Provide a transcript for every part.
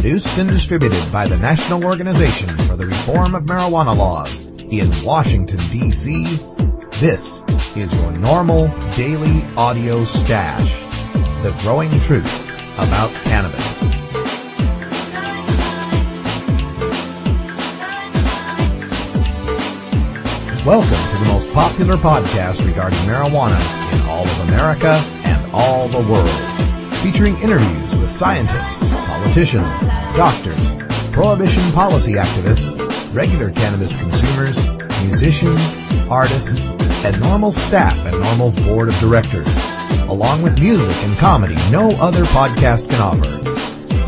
Produced and distributed by the National Organization for the Reform of Marijuana Laws in Washington, D.C., this is your NORML Daily Audio Stash, the growing truth about cannabis. Welcome to the most popular podcast regarding marijuana in all of America and all the world, featuring interviews with scientists, politicians, doctors, prohibition policy activists, regular cannabis consumers, musicians, artists, and NORML staff and NORML's board of directors, along with music and comedy no other podcast can offer.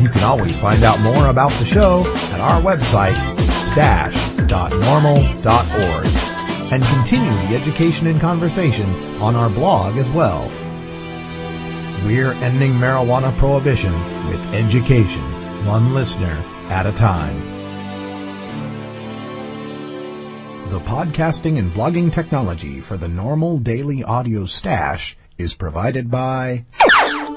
You can always find out more about the show at our website, stash.norml.org, and continue the education and conversation on our blog as well. We're ending marijuana prohibition with education, one listener at a time. The podcasting and blogging technology for the NORML Daily Audio Stash is provided by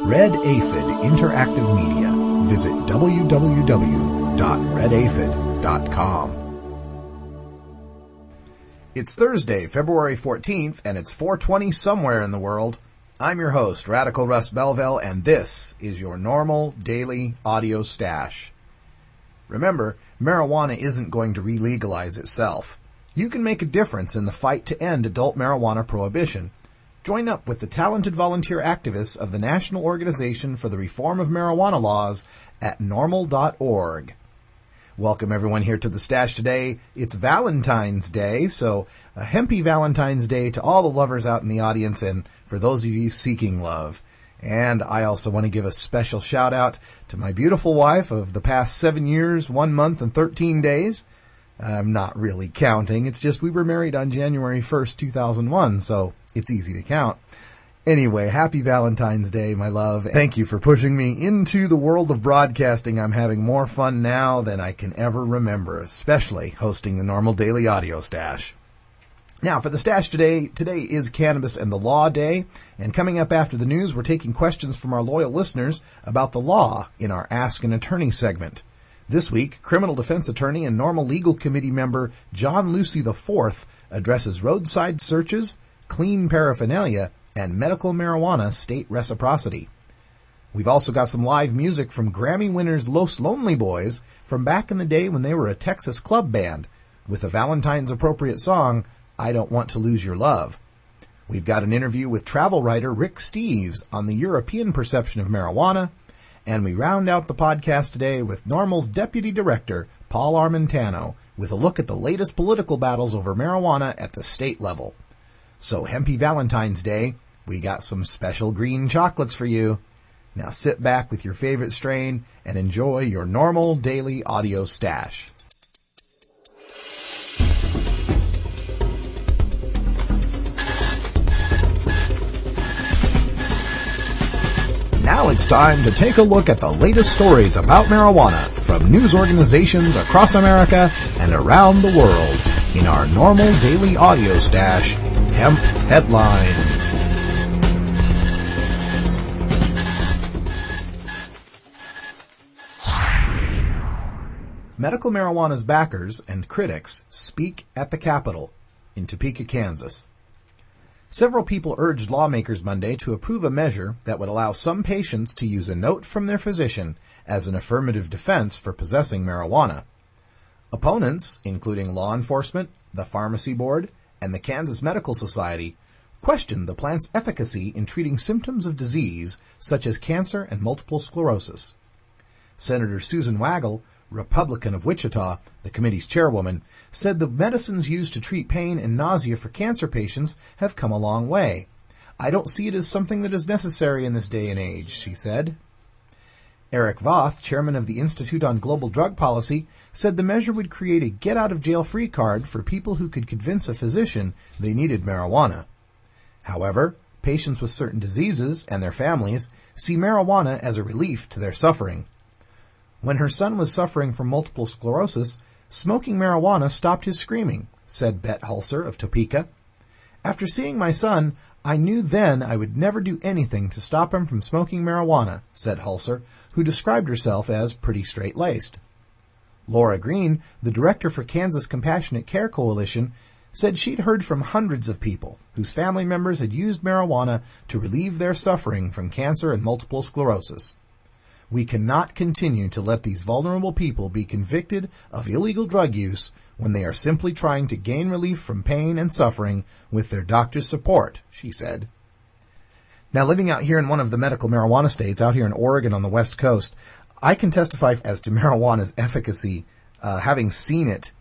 Red Aphid Interactive Media. Visit www.redaphid.com. It's Thursday, February 14th, and it's 4:20 somewhere in the world. I'm your host, Radical Russ Belville, and this is your NORML Daily Audio Stash. Remember, marijuana isn't going to re-legalize itself. You can make a difference in the fight to end adult marijuana prohibition. Join up with the talented volunteer activists of the National Organization for the Reform of Marijuana Laws at norml.org. Welcome everyone here to the Stash today. It's Valentine's Day, so a happy Valentine's Day to all the lovers out in the audience and for those of you seeking love. And I also want to give a special shout out to my beautiful wife of the past 7 years, 1 month, and 13 days. I'm not really counting. It's just we were married on January 1st, 2001, so it's easy to count. Anyway, happy Valentine's Day, my love. Thank you for pushing me into the world of broadcasting. I'm having more fun now than I can ever remember, especially hosting the NORML Daily Audio Stash. Now, for the Stash today is Cannabis and the Law Day, and coming up after the news, we're taking questions from our loyal listeners about the law in our Ask an Attorney segment. This week, criminal defense attorney and NORML Legal Committee member John Lucy IV addresses roadside searches, clean paraphernalia, and medical marijuana state reciprocity. We've also got some live music from Grammy winners Los Lonely Boys from back in the day when they were a Texas club band, with a Valentine's appropriate song, I Don't Want to Lose Your Love. We've got an interview with travel writer Rick Steves on the European perception of marijuana, and we round out the podcast today with NORML's Deputy Director, Paul Armentano, with a look at the latest political battles over marijuana at the state level. So, happy Valentine's Day. We got some special green chocolates for you. Now sit back with your favorite strain and enjoy your NORML Daily Audio Stash. Now it's time to take a look at the latest stories about marijuana from news organizations across America and around the world in our NORML Daily Audio Stash, Hemp Headlines. Medical marijuana's backers and critics speak at the Capitol in Topeka, Kansas. Several people urged lawmakers Monday to approve a measure that would allow some patients to use a note from their physician as an affirmative defense for possessing marijuana. Opponents, including law enforcement, the Pharmacy Board, and the Kansas Medical Society, questioned the plant's efficacy in treating symptoms of disease such as cancer and multiple sclerosis. Senator Susan Wagle, Republican of Wichita, the committee's chairwoman, said the medicines used to treat pain and nausea for cancer patients have come a long way. I don't see it as something that is necessary in this day and age, she said. Eric Voth, chairman of the Institute on Global Drug Policy, said the measure would create a get-out-of-jail-free card for people who could convince a physician they needed marijuana. However, patients with certain diseases and their families see marijuana as a relief to their suffering. When her son was suffering from multiple sclerosis, smoking marijuana stopped his screaming, said Bet Hulser of Topeka. After seeing my son, I knew then I would never do anything to stop him from smoking marijuana, said Hulser, who described herself as pretty straight-laced. Laura Green, the director for Kansas Compassionate Care Coalition, said she'd heard from hundreds of people whose family members had used marijuana to relieve their suffering from cancer and multiple sclerosis. We cannot continue to let these vulnerable people be convicted of illegal drug use when they are simply trying to gain relief from pain and suffering with their doctor's support, she said. Now, living out here in one of the medical marijuana states, out here in Oregon on the West Coast, I can testify as to marijuana's efficacy, having seen it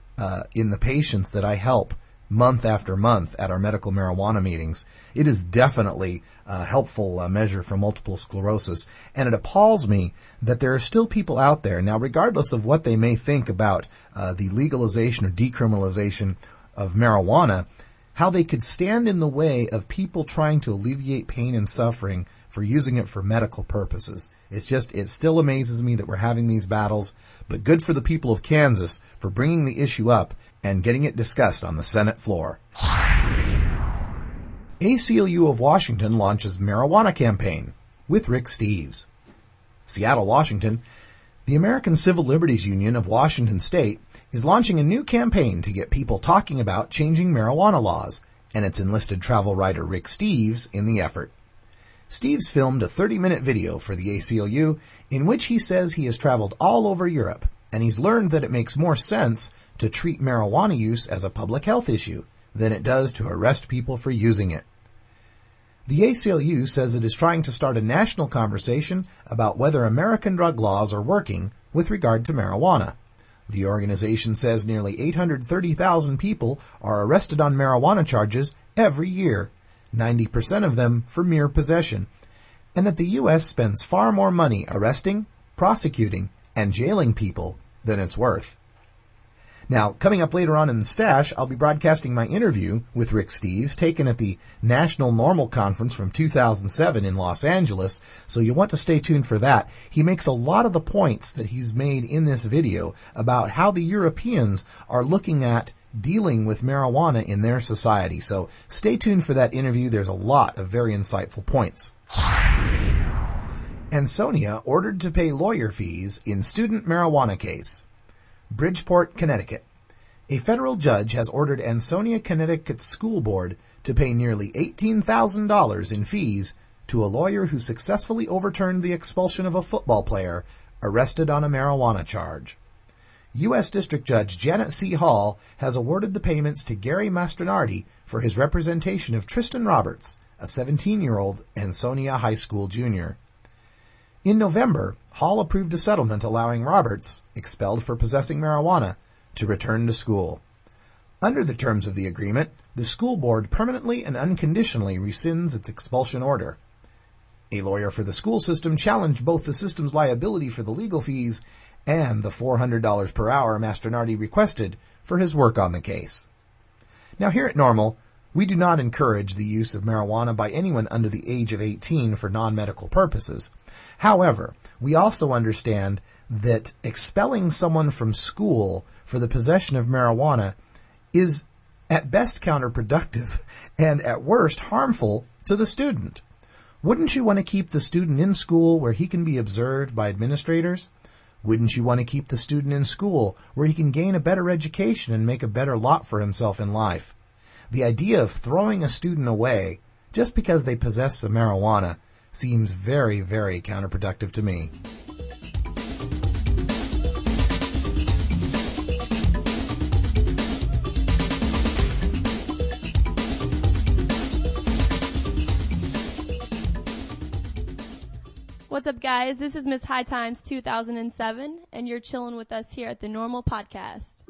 in the patients that I help month after month at our medical marijuana meetings. It is definitely a helpful measure for multiple sclerosis, and it appalls me that there are still people out there, now regardless of what they may think about the legalization or decriminalization of marijuana, how they could stand in the way of people trying to alleviate pain and suffering for using it for medical purposes. It still amazes me that we're having these battles, but good for the people of Kansas for bringing the issue up and getting it discussed on the Senate floor. ACLU of Washington launches marijuana campaign with Rick Steves. Seattle, Washington. The American Civil Liberties Union of Washington State is launching a new campaign to get people talking about changing marijuana laws, and it's enlisted travel writer Rick Steves in the effort. Steves filmed a 30-minute video for the ACLU in which he says he has traveled all over Europe, and he's learned that it makes more sense to treat marijuana use as a public health issue than it does to arrest people for using it. The ACLU says it is trying to start a national conversation about whether American drug laws are working with regard to marijuana. The organization says nearly 830,000 people are arrested on marijuana charges every year, 90% of them for mere possession, and that the U.S. spends far more money arresting, prosecuting, and jailing people than it's worth. Now, coming up later on in the stash, I'll be broadcasting my interview with Rick Steves, taken at the National NORML Conference from 2007 in Los Angeles, so you'll want to stay tuned for that. He makes a lot of the points that he's made in this video about how the Europeans are looking at dealing with marijuana in their society. So stay tuned for that interview. There's a lot of very insightful points. Ansonia ordered to pay lawyer fees in student marijuana case. Bridgeport, Connecticut. A federal judge has ordered Ansonia, Connecticut School Board to pay nearly $18,000 in fees to a lawyer who successfully overturned the expulsion of a football player arrested on a marijuana charge. U.S. District Judge Janet C. Hall has awarded the payments to Gary Mastronardi for his representation of Tristan Roberts, a 17-year-old Ansonia High School junior. In November, Hall approved a settlement allowing Roberts, expelled for possessing marijuana, to return to school. Under the terms of the agreement, the school board permanently and unconditionally rescinds its expulsion order. A lawyer for the school system challenged both the system's liability for the legal fees and the $400 per hour Mastronardi requested for his work on the case. Now, here at NORML, we do not encourage the use of marijuana by anyone under the age of 18 for non-medical purposes. However, we also understand that expelling someone from school for the possession of marijuana is at best counterproductive and at worst harmful to the student. Wouldn't you want to keep the student in school where he can be observed by administrators? Wouldn't you want to keep the student in school where he can gain a better education and make a better lot for himself in life? The idea of throwing a student away just because they possess some marijuana seems very, very counterproductive to me. What's up, guys? This is Miss High Times 2007, and you're chilling with us here at the NORML Podcast.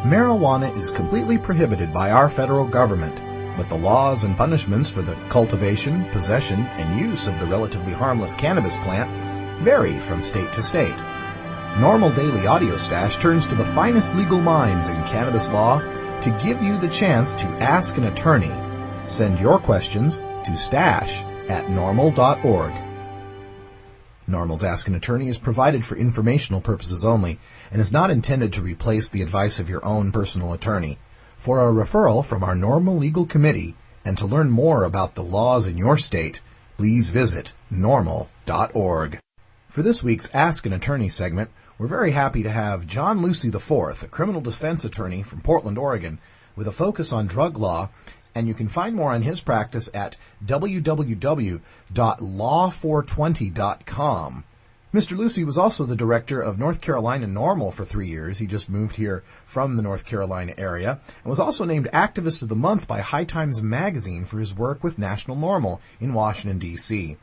Marijuana is completely prohibited by our federal government, but the laws and punishments for the cultivation, possession, and use of the relatively harmless cannabis plant vary from state to state. NORML Daily Audio Stash turns to the finest legal minds in cannabis law to give you the chance to ask an attorney. Send your questions to stash@norml.org. NORML's Ask an Attorney is provided for informational purposes only and is not intended to replace the advice of your own personal attorney. For a referral from our NORML Legal Committee and to learn more about the laws in your state, please visit NORML.org. For this week's Ask an Attorney segment, we're very happy to have John Lucy IV, a criminal defense attorney from Portland, Oregon, with a focus on drug law, and you can find more on his practice at www.law420.com. Mr. Lucy was also the director of North Carolina NORML for 3 years. He just moved here from the North Carolina area and was also named Activist of the Month by High Times Magazine for his work with National NORML in Washington, D.C.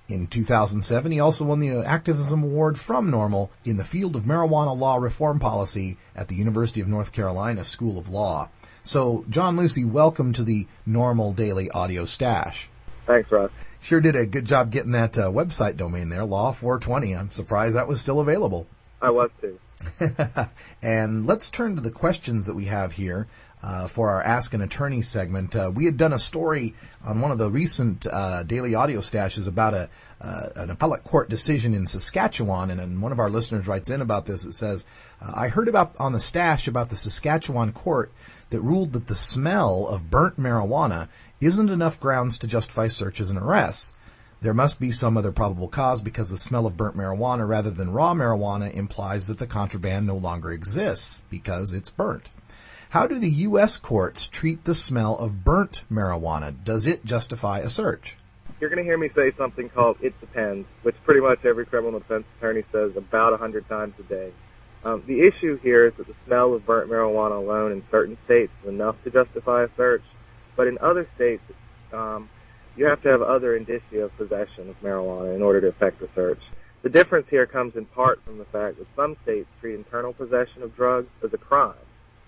In 2007, he also won the Activism Award from NORML in the field of marijuana law reform policy at the University of North Carolina School of Law. So, John Lucy, welcome to the NORML Daily Audio Stash. Thanks, Ross. Sure did a good job getting that website domain there, Law 420. I'm surprised that was still available. I was too. And let's turn to the questions that we have here for our Ask an Attorney segment. We had done a story on one of the recent daily audio stashes about an appellate court decision in Saskatchewan, and one of our listeners writes in about this. It says, I heard about on the stash about the Saskatchewan court that ruled that the smell of burnt marijuana isn't enough grounds to justify searches and arrests. There must be some other probable cause because the smell of burnt marijuana rather than raw marijuana implies that the contraband no longer exists because it's burnt. How do the U.S. courts treat the smell of burnt marijuana? Does it justify a search? You're going to hear me say something called "it depends," which pretty much every criminal defense attorney says about 100 times a day. The issue here is that the smell of burnt marijuana alone in certain states is enough to justify a search, but in other states, you have to have other indicia of possession of marijuana in order to effect a search. The difference here comes in part from the fact that some states treat internal possession of drugs as a crime.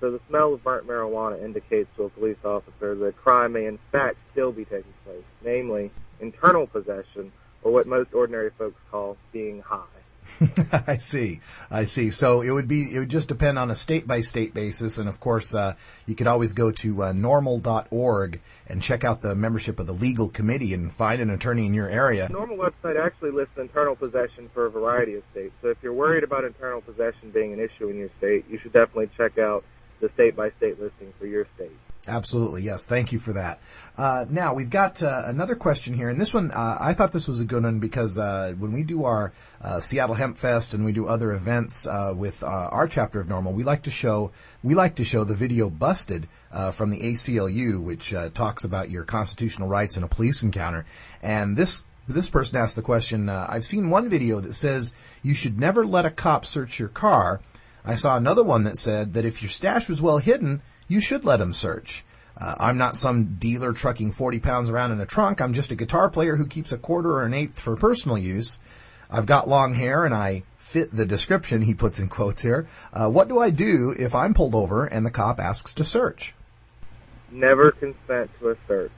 So the smell of burnt marijuana indicates to a police officer that a crime may in fact still be taking place, namely internal possession, or what most ordinary folks call being high. I see. So it would just depend on a state-by-state basis, and of course, you could always go to NORML.org and check out the membership of the legal committee and find an attorney in your area. The NORML website actually lists internal possession for a variety of states, so if you're worried about internal possession being an issue in your state, you should definitely check out the state-by-state listing for your state. Absolutely, yes. Thank you for that. Now, we've got another question here, and this one, I thought this was a good one because when we do our Seattle Hemp Fest and we do other events with our chapter of NORML, we like to show the video Busted from the ACLU, which talks about your constitutional rights in a police encounter. And this person asked the question, I've seen one video that says you should never let a cop search your car. I saw another one that said that if your stash was well hidden, you should let him search. I'm not some dealer trucking 40 pounds around in a trunk. I'm just a guitar player who keeps a quarter or an eighth for personal use. I've got long hair and I fit the description, he puts in quotes here. What do I do if I'm pulled over and the cop asks to search? Never consent to a search.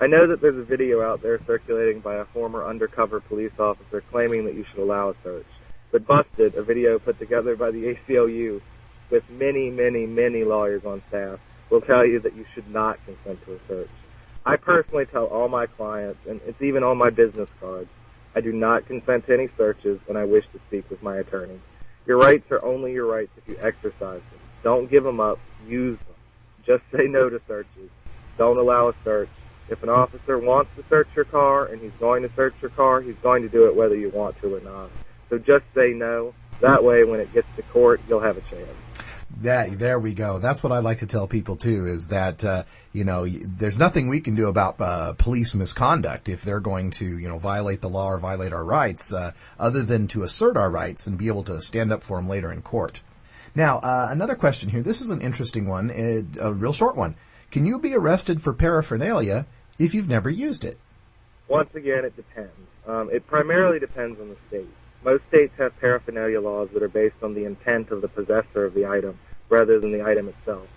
I know that there's a video out there circulating by a former undercover police officer claiming that you should allow a search. But Busted, a video put together by the ACLU, with many, many, many lawyers on staff, will tell you that you should not consent to a search. I personally tell all my clients, and it's even on my business cards, I do not consent to any searches when I wish to speak with my attorney. Your rights are only your rights if you exercise them. Don't give them up. Use them. Just say no to searches. Don't allow a search. If an officer wants to search your car and he's going to search your car, he's going to do it whether you want to or not. So just say no. That way, when it gets to court, you'll have a chance. There we go. That's what I like to tell people, too, is that, there's nothing we can do about police misconduct if they're going to, violate the law or violate our rights, other than to assert our rights and be able to stand up for them later in court. Now, another question here. This is an interesting one, a real short one. Can you be arrested for paraphernalia if you've never used it? Once again, it depends. It primarily depends on the state. Most states have paraphernalia laws that are based on the intent of the possessor of the item rather than the item itself.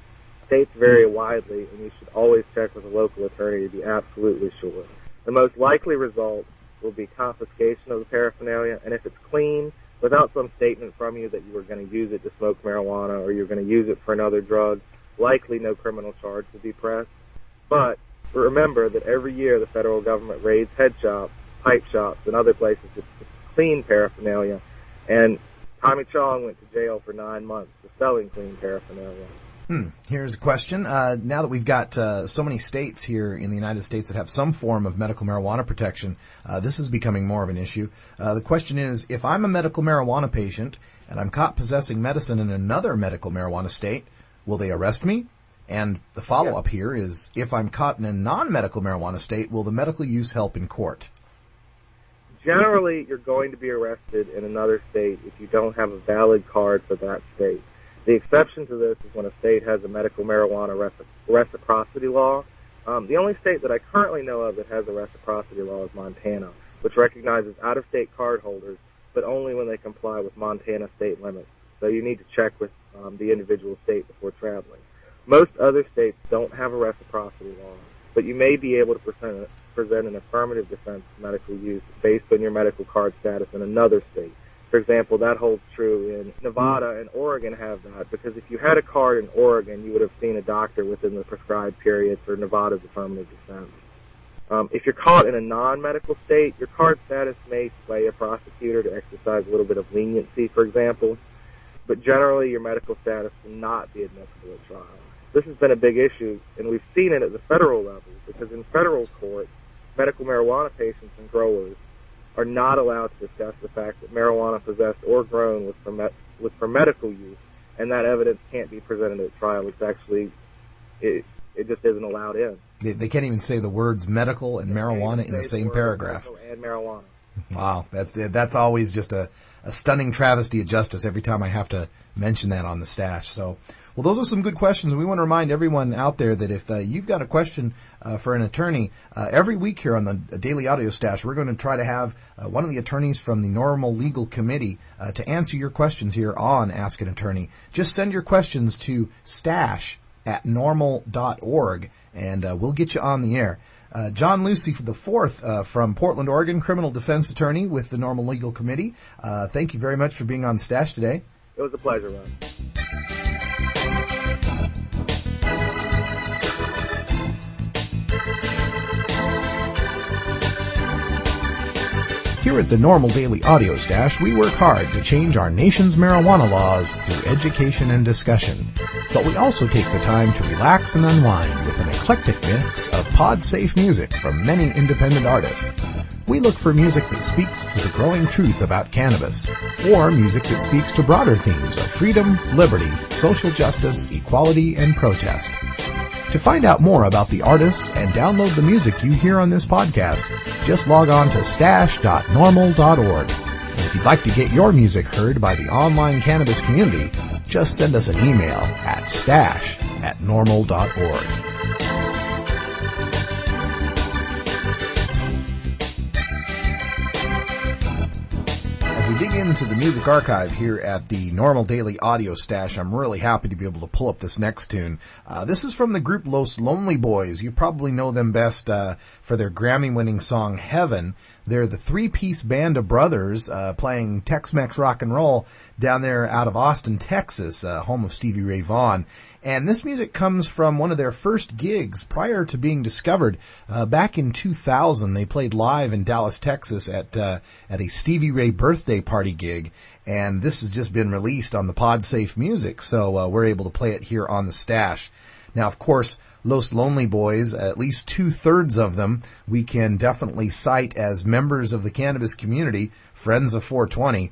States vary widely, and you should always check with a local attorney to be absolutely sure. The most likely result will be confiscation of the paraphernalia, and if it's clean, without some statement from you that you were going to use it to smoke marijuana or you're going to use it for another drug, likely no criminal charge will be pressed. But remember that every year the federal government raids head shops, pipe shops, and other places with clean paraphernalia, and Tommy Chong went to jail for 9 months for selling clean paraphernalia. Here's a question. Now that we've got so many states here in the United States that have some form of medical marijuana protection, this is becoming more of an issue. The question is, if I'm a medical marijuana patient and I'm caught possessing medicine in another medical marijuana state, will they arrest me? And the follow-up here is, if I'm caught in a non-medical marijuana state, will the medical use help in court? Generally, you're going to be arrested in another state if you don't have a valid card for that state. The exception to this is when a state has a medical marijuana reciprocity law. The only state that I currently know of that has a reciprocity law is Montana, which recognizes out-of-state card holders, but only when they comply with Montana state limits. So you need to check with the individual state before traveling. Most other states don't have a reciprocity law, but you may be able to present an affirmative defense of medical use based on your medical card status in another state. For example, that holds true in Nevada and Oregon have that, because if you had a card in Oregon, you would have seen a doctor within the prescribed period for Nevada's affirmative defense. If you're caught in a non-medical state, your card status may sway a prosecutor to exercise a little bit of leniency, for example, but generally your medical status will not be admissible at trial. This has been a big issue, and we've seen it at the federal level, because in federal court, medical marijuana patients and growers are not allowed to discuss the fact that marijuana possessed or grown was for medical use, and that evidence can't be presented at trial. It's actually, it just isn't allowed in. They can't even say the words medical and marijuana in the same paragraph. Medical and marijuana. Wow, that's always just a stunning travesty of justice every time I have to mention that on the stash. So, well, those are some good questions. We want to remind everyone out there that if you've got a question for an attorney, every week here on the Daily Audio Stash, we're going to try to have one of the attorneys from the NORML Legal Committee to answer your questions here on Ask an Attorney. Just send your questions to stash@norml.org, and we'll get you on the air. John Lucy IV from Portland, Oregon, criminal defense attorney with the NORML Legal Committee. Thank you very much for being on the stash today. It was a pleasure, Ron. Here at the NORML Daily Audio Stash, we work hard to change our nation's marijuana laws through education and discussion. But we also take the time to relax and unwind with an eclectic mix of pod-safe music from many independent artists. We look for music that speaks to the growing truth about cannabis, or music that speaks to broader themes of freedom, liberty, social justice, equality, and protest. To find out more about the artists and download the music you hear on this podcast, just log on to stash.norml.org. And if you'd like to get your music heard by the online cannabis community, just send us an email at stash@norml.org. As we dig into the music archive here at the NORML Daily Audio Stash, I'm really happy to be able to pull up this next tune. This is from the group Los Lonely Boys. You probably know them best for their Grammy-winning song Heaven. They're the three-piece band of brothers playing Tex-Mex rock and roll down there out of Austin, Texas, home of Stevie Ray Vaughan. And this music comes from one of their first gigs prior to being discovered. Back in 2000, they played live in Dallas, Texas at a Stevie Ray birthday party gig. And this has just been released on the PodSafe Music, so we're able to play it here on the stash. Now, of course, Los Lonely Boys, at least 2/3 of them, we can definitely cite as members of the cannabis community, friends of 420.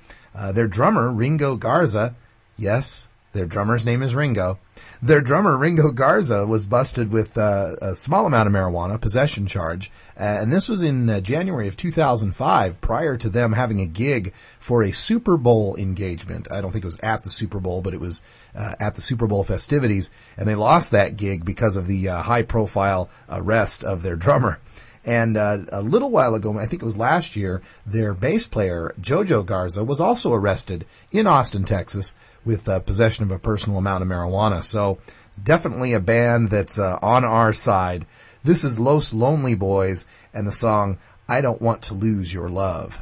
Their drummer, Ringo Garza, yes, their drummer's name is Ringo. Their drummer, Ringo Garza, was busted with a small amount of marijuana, possession charge, and this was in January of 2005, prior to them having a gig for a Super Bowl engagement. I don't think it was at the Super Bowl, but it was at the Super Bowl festivities, and they lost that gig because of the high-profile arrest of their drummer. And a little while ago, I think it was last year, their bass player, Jojo Garza, was also arrested in Austin, Texas, with possession of a personal amount of marijuana. So definitely a band that's on our side. This is Los Lonely Boys and the song, I Don't Want to Lose Your Love.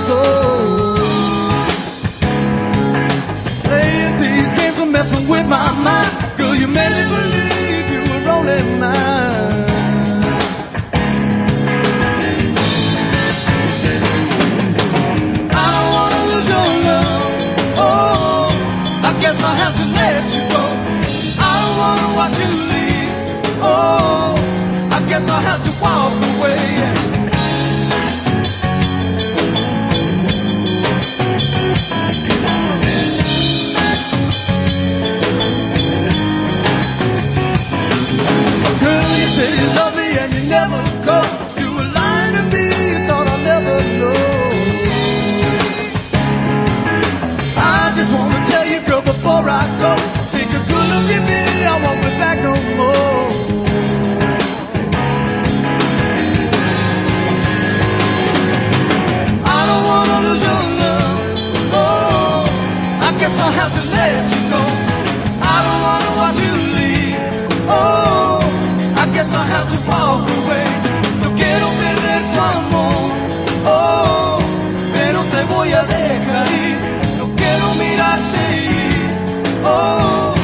soul. Playing these games are messing with my mind. Girl, you made me believe you were only mine. I don't wanna lose your love. Oh, I guess I'll have to let you go. I don't wanna watch you leave. Oh, I guess I'll have to walk away. Girl, you say you love me and you never go. You were lying to me, you thought I'd never know. I just wanna tell you, girl, before I go, take a good look at me, I won't be back no more. I don't wanna lose your love. Oh, I guess I'll have to let you go. I don't wanna watch you leave. Oh, I guess I'll have to walk away. No quiero perder tu amor. Oh, pero te voy a dejar ir. No quiero mirarte ir. Oh,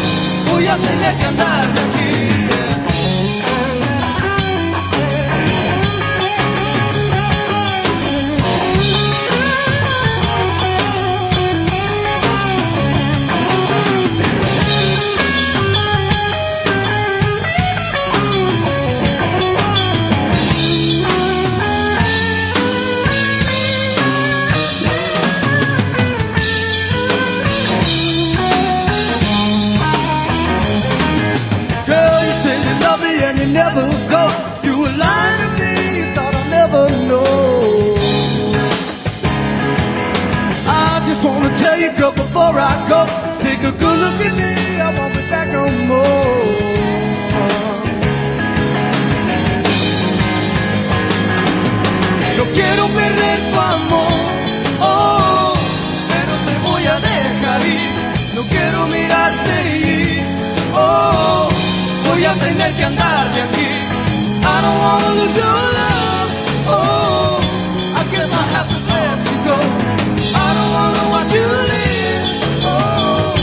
voy a tener que andar de aquí. Girl, you said you love me and you never go. You were lying to me, you thought I'd never know. I just wanna tell you, girl, before I go, take a good look at me, I won't be back no more. No quiero perder tu amor, oh, pero te voy a dejar ir. No quiero mirarte ir, oh, voy a tener que andar de aquí. I don't wanna lose your love, oh, I guess I have to let you go. I don't wanna watch you leave, oh,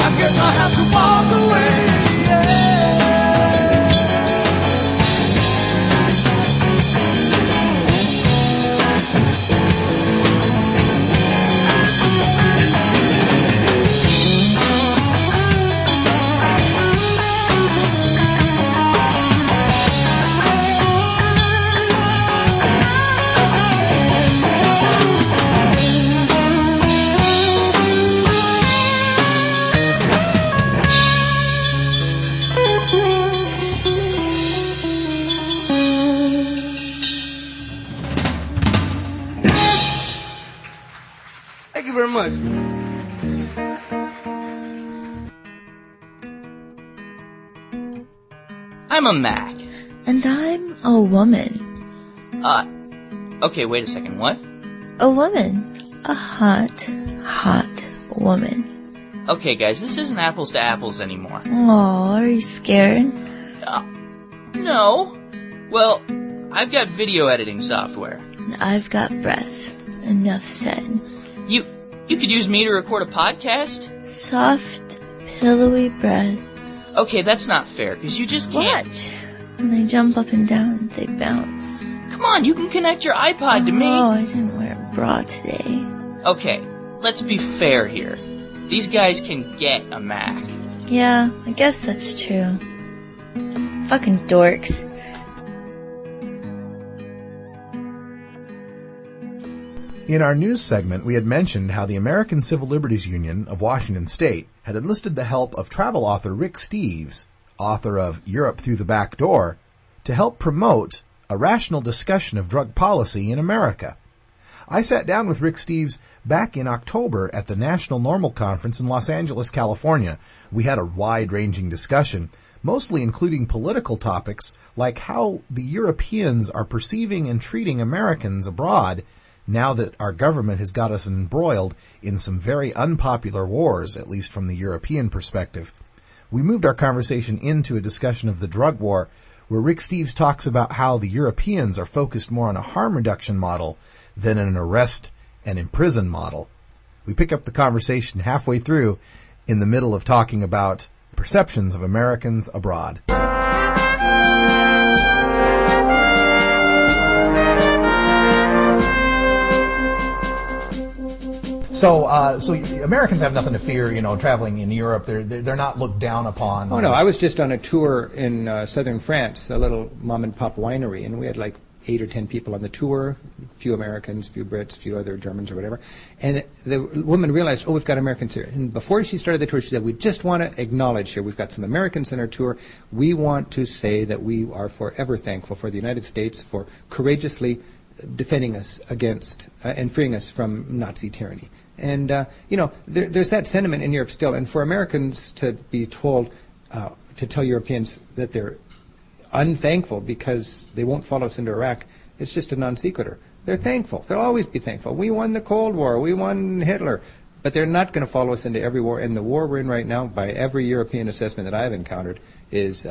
I guess I have to walk away, yeah. Thank you very much. I'm a Mac. And I'm a woman. Okay, wait a second, what? A woman. A hot, hot woman. Okay, guys, this isn't apples to apples anymore. Aw, are you scared? No. Well, I've got video editing software. And I've got breasts. Enough said. You could use me to record a podcast? Soft, pillowy breasts. Okay, that's not fair, because you just can't... Watch. When they jump up and down, they bounce. Come on, you can connect your iPod to me. Oh, I didn't wear a bra today. Okay, let's be fair here. These guys can get a Mac. Yeah, I guess that's true. Fucking dorks. In our news segment, we had mentioned how the American Civil Liberties Union of Washington State had enlisted the help of travel author Rick Steves, author of Europe Through the Back Door, to help promote a rational discussion of drug policy in America. I sat down with Rick Steves back in October at the National NORML Conference in Los Angeles, California. We had a wide-ranging discussion, mostly including political topics like how the Europeans are perceiving and treating Americans abroad now that our government has got us embroiled in some very unpopular wars, at least from the European perspective. We moved our conversation into a discussion of the drug war, where Rick Steves talks about how the Europeans are focused more on a harm reduction model than an arrest and imprison model. We pick up the conversation halfway through in the middle of talking about perceptions of Americans abroad. So Americans have nothing to fear, traveling in Europe. They're not looked down upon. Oh no, I was just on a tour in southern France, a little mom and pop winery, and we had like 8 or 10 people on the tour, a few Americans, a few Brits, a few other Germans or whatever. And the woman realized, we've got Americans here. And before she started the tour, she said, we just want to acknowledge here, we've got some Americans on our tour. We want to say that we are forever thankful for the United States for courageously defending us against and freeing us from Nazi tyranny. And, there's that sentiment in Europe still. And for Americans to be told, to tell Europeans that they're unthankful because they won't follow us into Iraq, it's just a non sequitur. They're thankful. They'll always be thankful. We won the Cold War. We won Hitler. But they're not going to follow us into every war. And the war we're in right now, by every European assessment that I've encountered, is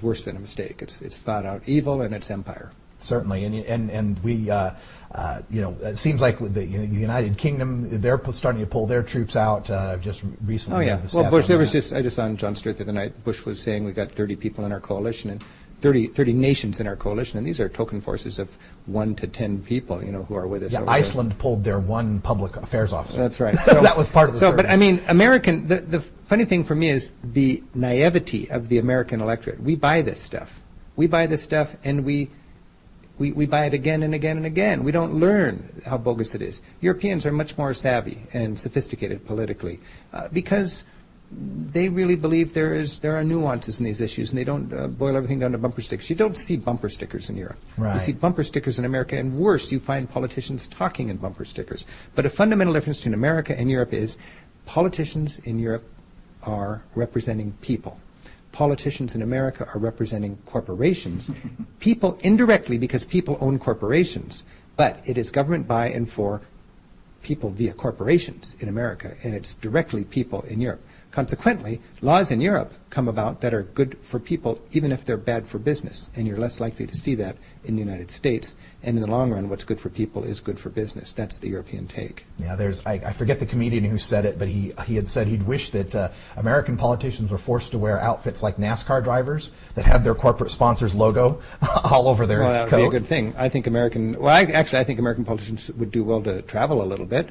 worse than a mistake. It's flat out evil, and it's empire. Certainly, and we, it seems like with the United Kingdom, they're starting to pull their troops out just recently. Oh yeah, well, Bush. I just on Jon Stewart the other night. Bush was saying we got 30 people in our coalition and 30 nations in our coalition, and these are token forces of 1 to 10 people, who are with us. Yeah, Iceland pulled their one public affairs officer. That's right. So that was part of the. So, but I mean, American. The funny thing for me is the naivety of the American electorate. We buy this stuff. We buy this stuff, and we buy it again and again and again. We don't learn how bogus it is. Europeans are much more savvy and sophisticated politically because they really believe there are nuances in these issues, and they don't boil everything down to bumper stickers. You don't see bumper stickers in Europe. Right. You see bumper stickers in America, and worse, you find politicians talking in bumper stickers. But a fundamental difference between America and Europe is politicians in Europe are representing people. Politicians in America are representing corporations, people indirectly because people own corporations, but it is government by and for people via corporations in America, and it's directly people in Europe. Consequently, laws in Europe come about that are good for people even if they're bad for business, and you're less likely to see that in the United States. And in the long run, what's good for people is good for business. That's the European take. Yeah, I forget the comedian who said it, but he had said he'd wish that American politicians were forced to wear outfits like NASCAR drivers that had their corporate sponsor's logo all over their coat. Well, that would coat. be a good thing. I think I think American politicians would do well to travel a little bit.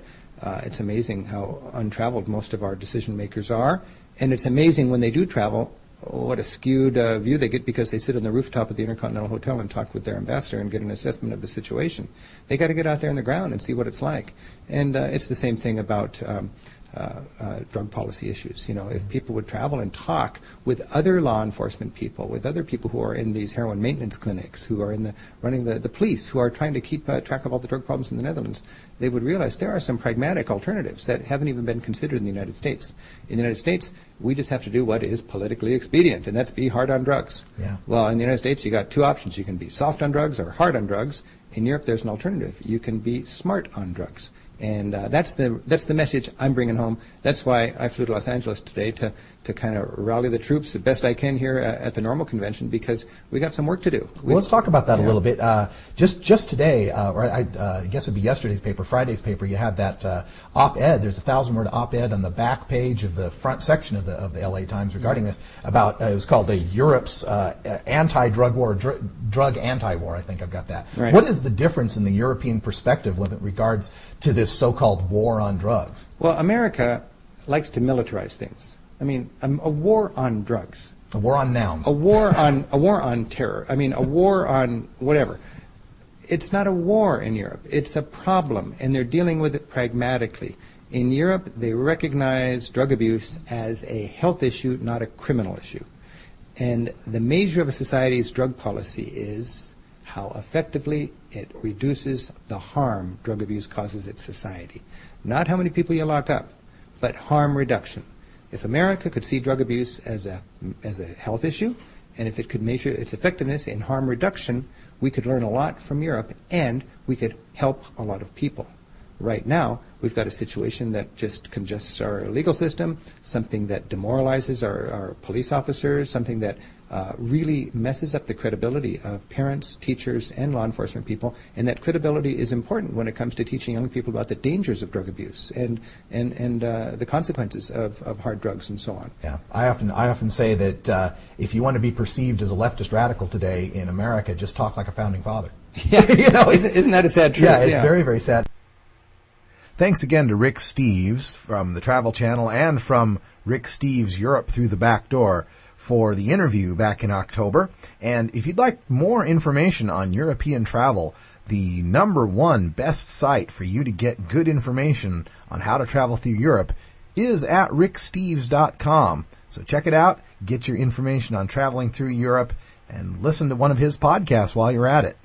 It's amazing how untraveled most of our decision makers are, and it's amazing when they do travel what a skewed view they get because they sit on the rooftop of the Intercontinental Hotel and talk with their ambassador and get an assessment of the situation. They got to get out there on the ground and see what it's like. And it's the same thing about drug policy issues. If people would travel and talk with other law enforcement people, with other people who are in these heroin maintenance clinics, who are running the police, who are trying to keep track of all the drug problems in the Netherlands, they would realize there are some pragmatic alternatives that haven't even been considered in the United States. In the United States, we just have to do what is politically expedient, and that's be hard on drugs. Yeah. Well, in the United States, you got two options. You can be soft on drugs or hard on drugs. In Europe, there's an alternative. You can be smart on drugs. And that's the message I'm bringing home. That's why I flew to Los Angeles today to kind of rally the troops the best I can here at the NORML convention, because we got some work to do. Well, let's talk about that a little bit. Just today, or I guess it'd be yesterday's paper, Friday's paper. You had that op-ed. There's a 1,000-word op-ed on the back page of the front section of the LA Times regarding this. About it was called Europe's anti-drug war, drug anti-war. I think I've got that. Right. What is the difference in the European perspective with regards to this so-called war on drugs? Well, America likes to militarize things. I mean, a war on drugs. A war on nouns. A war on terror. I mean, a war on whatever. It's not a war in Europe. It's a problem, and they're dealing with it pragmatically. In Europe, they recognize drug abuse as a health issue, not a criminal issue. And the measure of a society's drug policy is how effectively it reduces the harm drug abuse causes its society. Not how many people you lock up, but harm reduction. If America could see drug abuse as a health issue, and if it could measure its effectiveness in harm reduction, we could learn a lot from Europe, and we could help a lot of people. right now, we've got a situation that just congests our legal system, something that demoralizes our police officers, something that really messes up the credibility of parents, teachers, and law enforcement people, and that credibility is important when it comes to teaching young people about the dangers of drug abuse and the consequences of hard drugs and so on. Yeah, I often say that if you want to be perceived as a leftist radical today in America, just talk like a founding father. Yeah, isn't that a sad truth? Yeah, it's very, very sad. Thanks again to Rick Steves from the Travel Channel and from Rick Steves Europe Through the Back Door for the interview back in October. And if you'd like more information on European travel, the #1 best site for you to get good information on how to travel through Europe is at ricksteves.com. So check it out, get your information on traveling through Europe, and listen to one of his podcasts while you're at it.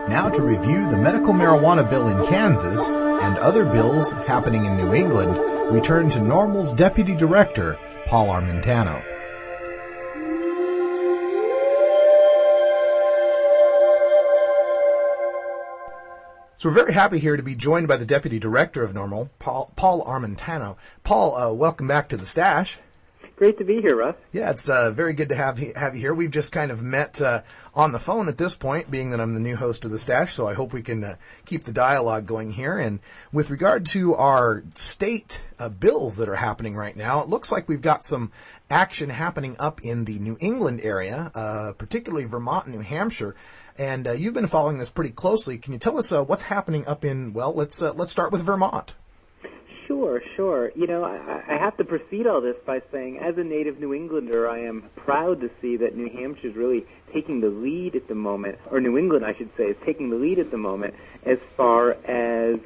Now to review the medical marijuana bill in Kansas and other bills happening in New England, we turn to NORML's Deputy Director, Paul Armentano. So we're very happy here to be joined by the Deputy Director of NORML, Paul Armentano. Paul, welcome back to the Stash. Great to be here, Russ. Yeah, it's very good to have you here. We've just kind of met on the phone at this point, being that I'm the new host of the Stash, so I hope we can keep the dialogue going here. And with regard to our state bills that are happening right now, it looks like we've got some action happening up in the New England area, particularly Vermont and New Hampshire. And you've been following this pretty closely. Can you tell us what's happening up in, well, let's start with Vermont. Sure. You know, I have to precede all this by saying, as a native New Englander, I am proud to see that New Hampshire is really taking the lead at the moment, or New England, I should say, is taking the lead at the moment as far as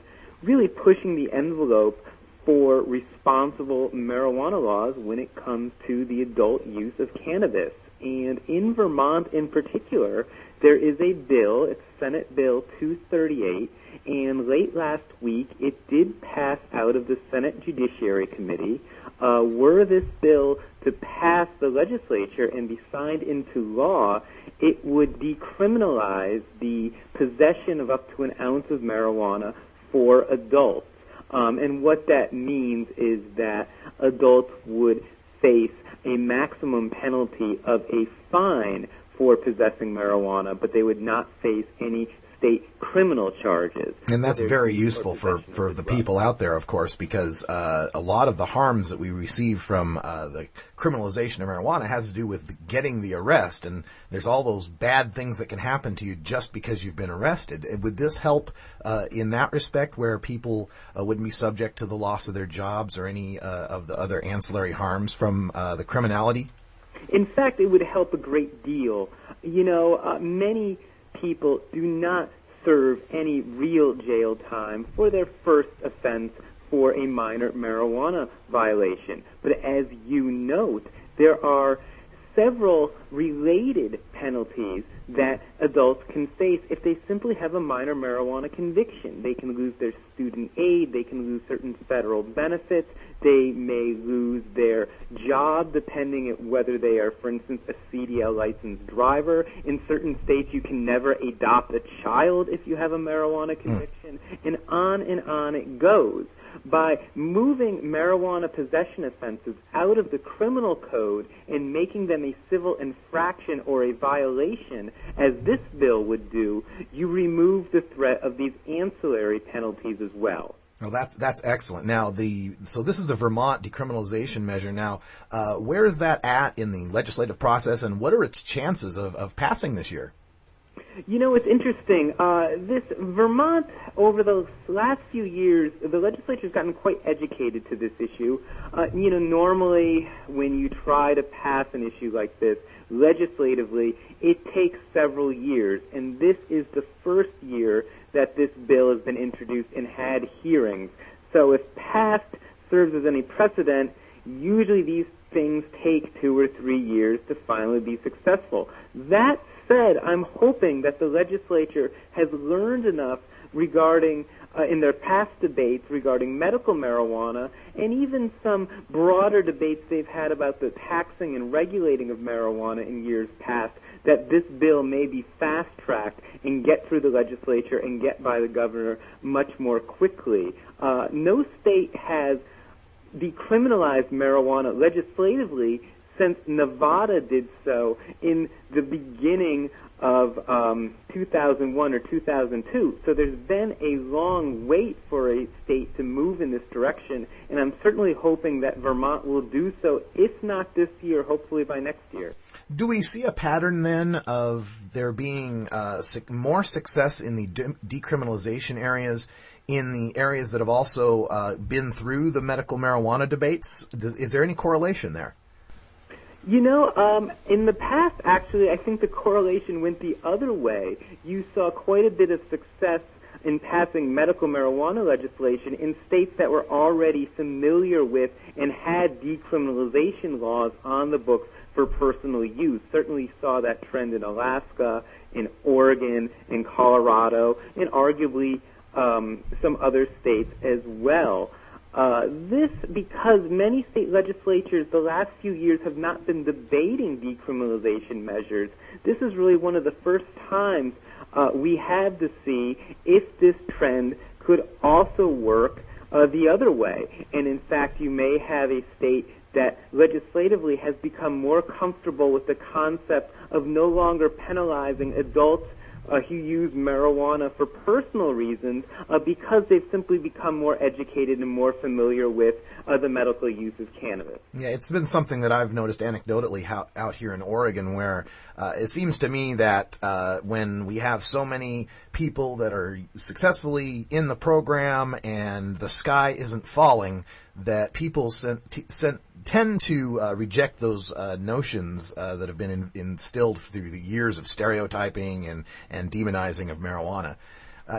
really pushing the envelope for responsible marijuana laws when it comes to the adult use of cannabis. And in Vermont in particular, there is a bill, it's Senate Bill 238, and late last week it did pass out of the Senate Judiciary Committee. Were this bill to pass the legislature and be signed into law, it would decriminalize the possession of up to an ounce of marijuana for adults. And what that means is that adults would face a maximum penalty of a fine for possessing marijuana, but they would not face any state criminal charges. And that's very useful for the people out there, of course, because a lot of the harms that we receive from the criminalization of marijuana has to do with getting the arrest, and there's all those bad things that can happen to you just because you've been arrested. Would this help in that respect, where people wouldn't be subject to the loss of their jobs or any of the other ancillary harms from the criminality? In fact, it would help a great deal. You know, many people do not serve any real jail time for their first offense for a minor marijuana violation. But as you note, there are several related penalties that adults can face if they simply have a minor marijuana conviction. They can lose their student aid, they can lose certain federal benefits, they may lose their job depending on whether they are, for instance, a CDL licensed driver. In certain states, you can never adopt a child if you have a marijuana conviction, and on it goes. By moving marijuana possession offenses out of the criminal code and making them a civil infraction or a violation, as this bill would do, you remove the threat of these ancillary penalties as well. Well, that's excellent. Now, so this is the Vermont decriminalization measure. Now, where is that at in the legislative process, and what are its chances of passing this year? You know, it's interesting. This Vermont, over the last few years, the legislature's gotten quite educated to this issue. You know, normally when you try to pass an issue like this legislatively, it takes several years, and this is the first year that this bill has been introduced and had hearings. So if passed serves as any precedent, usually these things take 2 or 3 years to finally be successful. That said, I'm hoping that the legislature has learned enough regarding in their past debates regarding medical marijuana, and even some broader debates they've had about the taxing and regulating of marijuana in years past, that this bill may be fast-tracked and get through the legislature and get by the governor much more quickly. No state has decriminalized marijuana legislatively since Nevada did so in the beginning of 2001 or 2002. So there's been a long wait for a state to move in this direction, and I'm certainly hoping that Vermont will do so, if not this year, hopefully by next year. Do we see a pattern then of there being more success in the decriminalization areas in the areas that have also been through the medical marijuana debates? Is there any correlation there? You know, in the past, actually, I think the correlation went the other way. You saw quite a bit of success in passing medical marijuana legislation in states that were already familiar with and had decriminalization laws on the books for personal use. Certainly saw that trend in Alaska, in Oregon, in Colorado, and arguably some other states as well. This because many state legislatures the last few years have not been debating decriminalization measures. This is really one of the first times we had to see if this trend could also work the other way. And in fact, you may have a state that legislatively has become more comfortable with the concept of no longer penalizing adults who use marijuana for personal reasons because they've simply become more educated and more familiar with the medical use of cannabis. Yeah, it's been something that I've noticed anecdotally out here in Oregon, where it seems to me that when we have so many people that are successfully in the program and the sky isn't falling, that people tend to reject those notions that have been instilled through the years of stereotyping and demonizing of marijuana.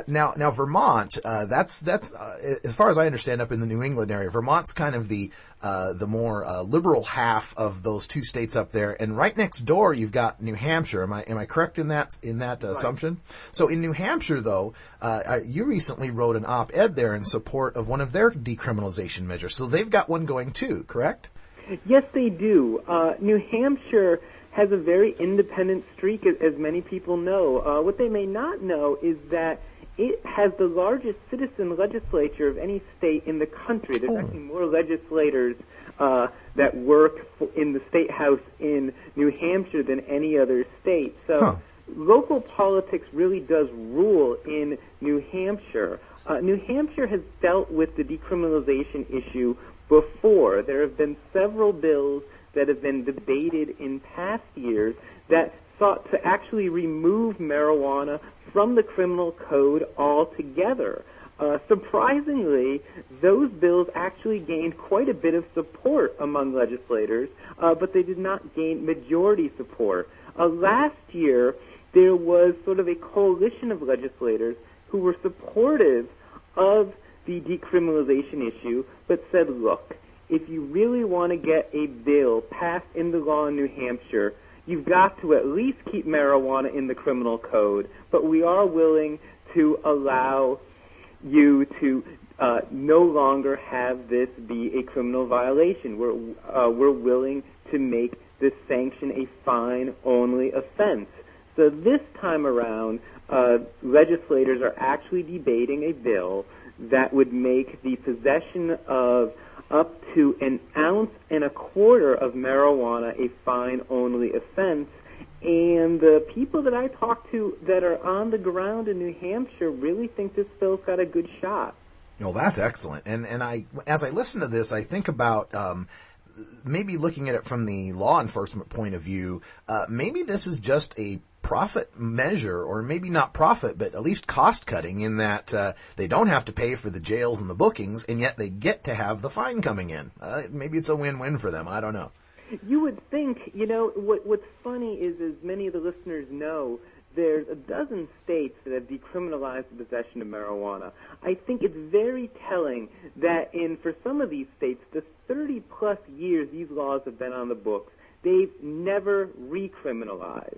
Now Vermont, that's as far as I understand, up in the New England area, Vermont's kind of the more liberal half of those two states up there, and right next door you've got New Hampshire. Am I correct in that right. Assumption? So in New Hampshire, though, you recently wrote an op-ed there in support of one of their decriminalization measures. So they've got one going too, correct? Yes, they do. New Hampshire has a very independent streak, as many people know. What they may not know is that it has the largest citizen legislature of any state in the country. There's actually more legislators that work in the state house in New Hampshire than any other state. So local politics really does rule in New Hampshire. New Hampshire has dealt with the decriminalization issue before. There have been several bills that have been debated in past years that sought to actually remove marijuana from the criminal code altogether. Surprisingly, those bills actually gained quite a bit of support among legislators, but they did not gain majority support. Last year, there was sort of a coalition of legislators who were supportive of the decriminalization issue, but said, look, if you really want to get a bill passed into law in New Hampshire, you've got to at least keep marijuana in the criminal code, but we are willing to allow you to no longer have this be a criminal violation. We're willing to make this sanction a fine-only offense. So this time around, legislators are actually debating a bill that would make the possession of up to 1.25 ounces of marijuana a fine-only offense. And the people that I talk to that are on the ground in New Hampshire really think this bill's got a good shot. Well, that's excellent. And as I listen to this, I think about maybe looking at it from the law enforcement point of view. Maybe this is just a profit measure, or maybe not profit, but at least cost cutting, in that they don't have to pay for the jails and the bookings, and yet they get to have the fine coming in. Maybe it's a win-win for them. I don't know. You would think, what's funny is, as many of the listeners know, there's a dozen states that have decriminalized the possession of marijuana. I think it's very telling that for some of these states, the 30-plus years these laws have been on the books, they've never recriminalized.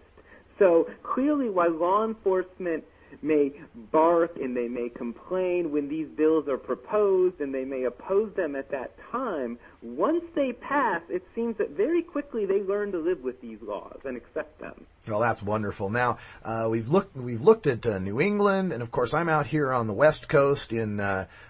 So clearly, while law enforcement may bark and they may complain when these bills are proposed, and they may oppose them at that time. Once they pass, it seems that very quickly they learn to live with these laws and accept them. Well, that's wonderful. Now, we've looked at New England, and of course I'm out here on the West Coast in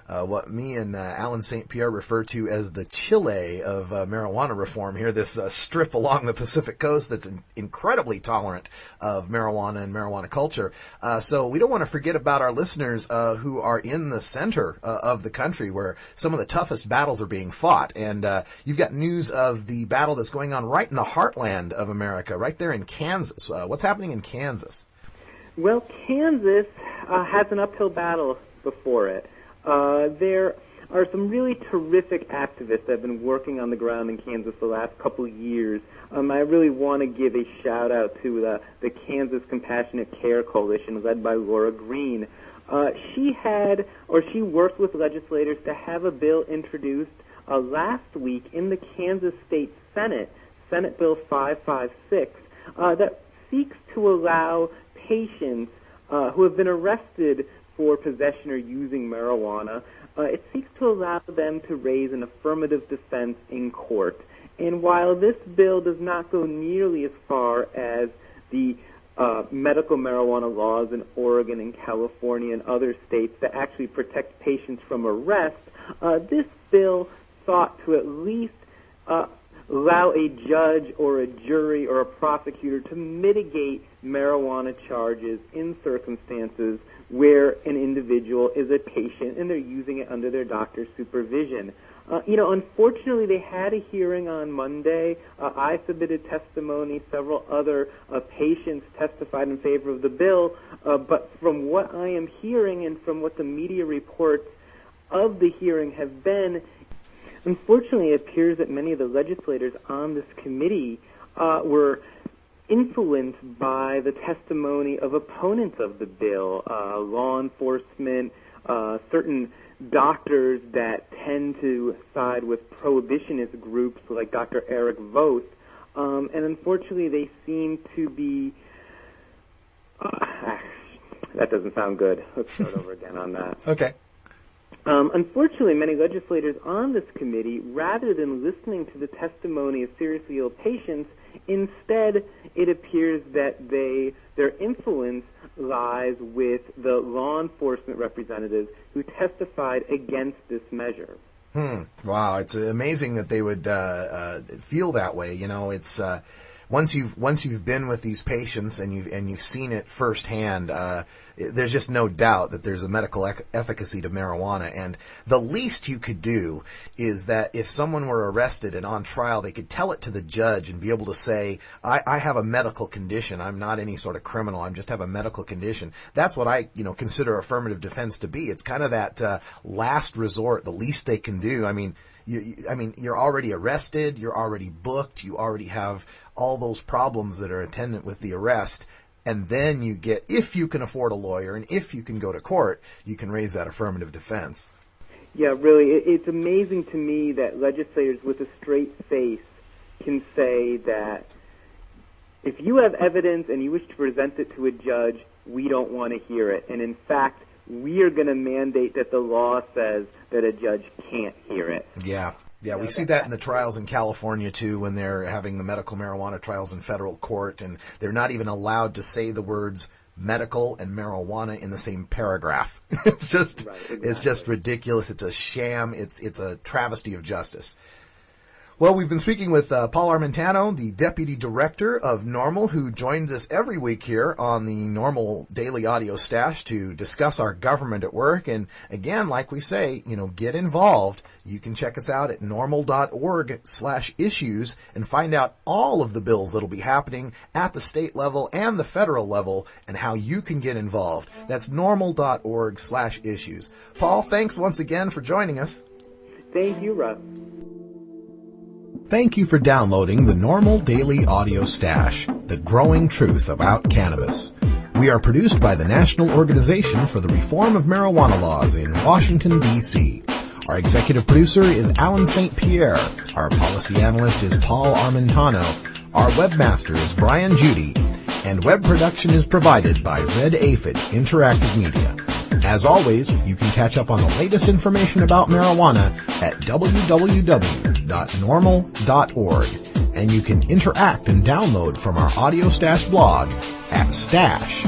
what me and Alan St. Pierre refer to as the Chile of marijuana reform here, this strip along the Pacific Coast that's incredibly tolerant of marijuana and marijuana culture. So we don't want to forget about our listeners who are in the center of the country where some of the toughest battles are being fought. And you've got news of the battle that's going on right in the heartland of America, right there in Kansas. What's happening in Kansas? Well, Kansas has an uphill battle before it. There are some really terrific activists that have been working on the ground in Kansas the last couple of years. I really want to give a shout-out to the Kansas Compassionate Care Coalition, led by Laura Green. She worked with legislators to have a bill introduced last week in the Kansas State Senate, Senate Bill 556, that seeks to allow patients who have been arrested for possession or using marijuana, it seeks to allow them to raise an affirmative defense in court. And while this bill does not go nearly as far as the medical marijuana laws in Oregon and California and other states that actually protect patients from arrest, this bill sought to at least allow a judge or a jury or a prosecutor to mitigate marijuana charges in circumstances where an individual is a patient and they're using it under their doctor's supervision. Unfortunately, they had a hearing on Monday. I submitted testimony. Several other patients testified in favor of the bill. But from what I am hearing and from what the media reports of the hearing have been, unfortunately, it appears that many of the legislators on this committee were influenced by the testimony of opponents of the bill, law enforcement, certain doctors that tend to side with prohibitionist groups like Dr. Eric Voth, and unfortunately they seem to be... that doesn't sound good. Let's start over again on that. Okay. Unfortunately, many legislators on this committee, rather than listening to the testimony of seriously ill patients, instead it appears that their influence lies with the law enforcement representatives who testified against this measure. Wow, it's amazing that they would feel that way. It's once you've been with these patients and you've seen it firsthand, there's just no doubt that there's a medical efficacy to marijuana. And the least you could do is that if someone were arrested and on trial, they could tell it to the judge and be able to say, I have a medical condition. I'm not any sort of criminal. I just have a medical condition. That's what I consider affirmative defense to be. It's kind of that last resort, the least they can do. You're already arrested, you're already booked, you already have all those problems that are attendant with the arrest, and then you get, if you can afford a lawyer and if you can go to court, you can raise that affirmative defense. Yeah, really, it's amazing to me that legislators with a straight face can say that if you have evidence and you wish to present it to a judge, we don't want to hear it. And in fact, we are going to mandate that the law says that a judge can't hear it. Yeah, we see that in the trials in California, too, when they're having the medical marijuana trials in federal court, and they're not even allowed to say the words medical and marijuana in the same paragraph. It's just It's just ridiculous. It's a sham. It's a travesty of justice. Well, we've been speaking with Paul Armentano, the Deputy Director of NORML, who joins us every week here on the NORML Daily Audio Stash to discuss our government at work. And again, like we say, get involved. You can check us out at norml.org/issues and find out all of the bills that'll be happening at the state level and the federal level and how you can get involved. That's norml.org/issues. Paul, thanks once again for joining us. Thank you, Russ. Thank you for downloading the NORML Daily Audio Stash, the growing truth about cannabis. We are produced by the National Organization for the Reform of Marijuana Laws in Washington, D.C. Our executive producer is Alan St. Pierre. Our policy analyst is Paul Armentano. Our webmaster is Brian Judy. and web production is provided by Red Aphid Interactive Media. As always, you can catch up on the latest information about marijuana at www.norml.org, and you can interact and download from our Audio Stash blog at stash.norml.org.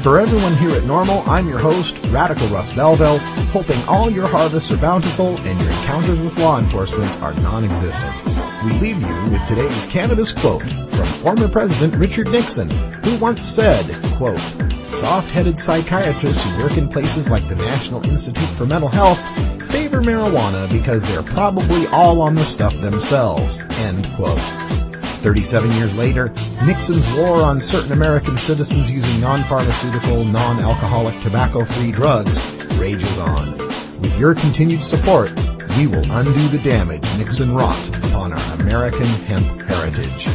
For everyone here at NORML, I'm your host, Radical Russ Belville, hoping all your harvests are bountiful and your encounters with law enforcement are non-existent. We leave you with today's cannabis quote from former President Richard Nixon, who once said, quote, "Soft-headed psychiatrists who work in places like the National Institute for Mental Health favor marijuana because they're probably all on the stuff themselves," end quote. 37 years later, Nixon's war on certain American citizens using non-pharmaceutical, non-alcoholic, tobacco-free drugs rages on. With your continued support, we will undo the damage Nixon wrought upon our American hemp heritage.